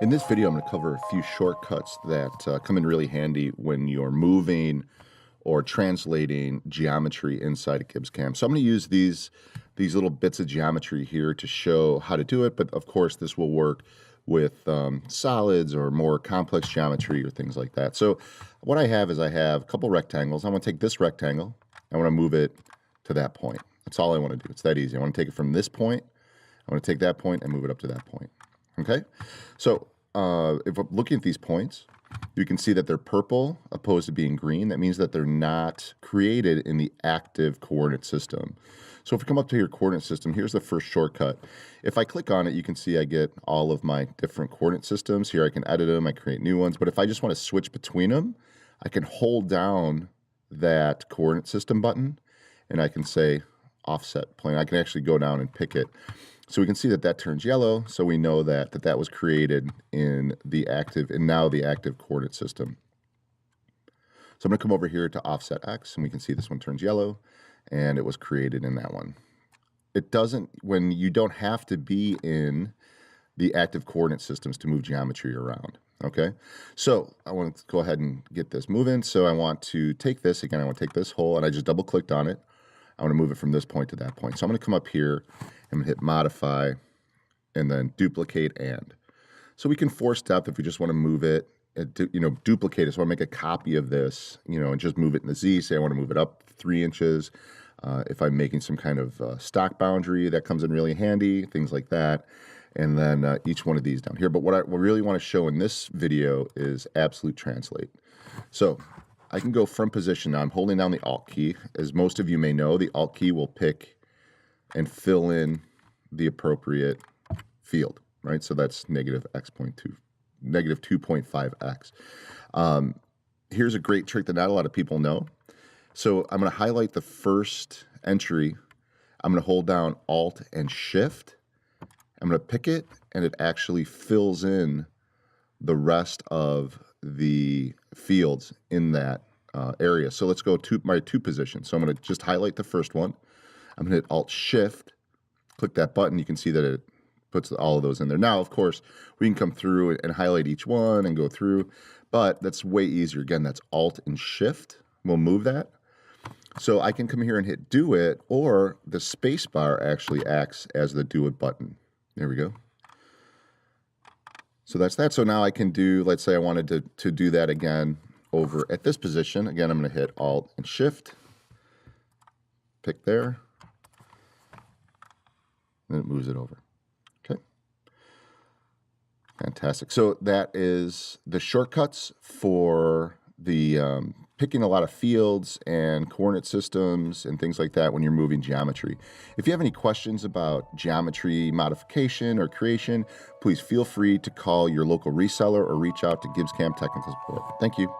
In this video, I'm going to cover a few shortcuts that come in really handy when you're moving or translating geometry inside of GibsCAM. So I'm going to use these little bits of geometry here to show how to do it, but of course this will work with solids or more complex geometry or things like that. So what I have is I have a couple rectangles. I want to take this rectangle, I want to move it to that point. That's all I want to do. It's that easy. I want to take it from this point, I want to take that point and move it up to that point. Okay, so if I'm looking at these points, you can see that they're purple opposed to being green. That means that they're not created in the active coordinate system. So if we come up to your coordinate system, here's the first shortcut. If I click on it, you can see I get all of my different coordinate systems. Here I can edit them, I create new ones. But if I just want to switch between them, I can hold down that coordinate system button and I can say offset plane. I can actually go down and pick it. So we can see that that turns yellow, so we know that that was created in the active, and now the active coordinate system. So I'm going to come over here to offset X, and we can see this one turns yellow, and it was created in that one. It doesn't, when you don't have to be in the active coordinate systems to move geometry around, okay? So I want to go ahead and get this moving. So I want to take this, again, I want to take this hole, and I just double-clicked on it. I want to move it from this point to that point. So I'm going to come up here and hit modify and then duplicate and. So we can force depth if we just want to move it, duplicate it. So I make a copy of this, and just move it in the Z. Say I want to move it up 3 inches. If I'm making some kind of stock boundary, that comes in really handy, things like that. And then each one of these down here. But what I really want to show in this video is absolute translate. So I can go from position. Now I'm holding down the Alt key. As most of you may know, the Alt key will pick and fill in the appropriate field, right? So that's negative 2.5x. Here's a great trick that not a lot of people know. So I'm going to highlight the first entry. I'm going to hold down Alt and Shift. I'm going to pick it, and it actually fills in the rest of the fields in that area. So let's go to my 2 positions. So I'm going to just highlight the first one. I'm going to hit Alt-Shift, click that button. You can see that it puts all of those in there. Now, of course, we can come through and highlight each one and go through, but that's way easier. Again, that's Alt and Shift. We'll move that. So I can come here and hit Do It, or the space bar actually acts as the Do It button. There we go. So that's that. So now I can do, let's say I wanted to do that again over at this position. Again, I'm going to hit Alt and Shift, pick there, and it moves it over. Okay. Fantastic. So that is the shortcuts for the picking a lot of fields and coordinate systems and things like that when you're moving geometry. If you have any questions about geometry modification or creation, please feel free to call your local reseller or reach out to GibsCAM technical support. Thank you.